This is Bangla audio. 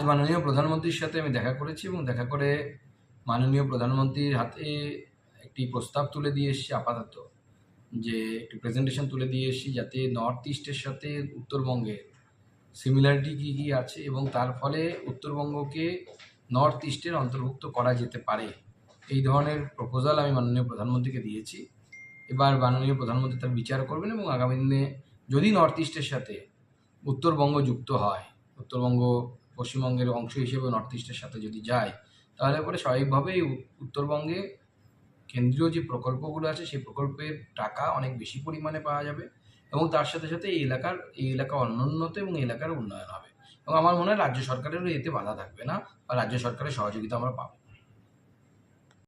মাননীয় প্রধানমন্ত্রীর সাথে আমি দেখা করেছি এবং দেখা করে মাননীয় প্রধানমন্ত্রীর হাতে একটি প্রস্তাব তুলে দিয়ে এসেছি আপাতত, যে একটি প্রেজেন্টেশন তুলে দিয়ে এসেছি যাতে নর্থ ইস্টের সাথে উত্তরবঙ্গের সিমিলারিটি কী কী আছে এবং তার ফলে উত্তরবঙ্গকে নর্থ ইস্টের অন্তর্ভুক্ত করা যেতে পারে, এই ধরনের প্রপোজাল আমি মাননীয় প্রধানমন্ত্রীকে দিয়েছি। এবার মাননীয় প্রধানমন্ত্রী তার বিচার করবেন এবং আগামী দিনে যদি নর্থ ইস্টের সাথে উত্তরবঙ্গ যুক্ত হয়, উত্তরবঙ্গ পশ্চিমবঙ্গের অংশ হিসেবে নর্থ ইস্টের সাথে যদি যায়, তাহলে পরে স্বাভাবিকভাবেই উত্তরবঙ্গে কেন্দ্রীয় যে প্রকল্পগুলো আছে সেই প্রকল্পের টাকা অনেক বেশি পরিমাণে পাওয়া যাবে এবং তার সাথে সাথে এই এলাকা অনুন্নত এবং এই এলাকার উন্নয়ন হবে এবং আমার মনে হয় রাজ্য সরকারেরও এতে বাধা থাকবে না বা রাজ্য সরকারের সহযোগিতা আমরা পাবো।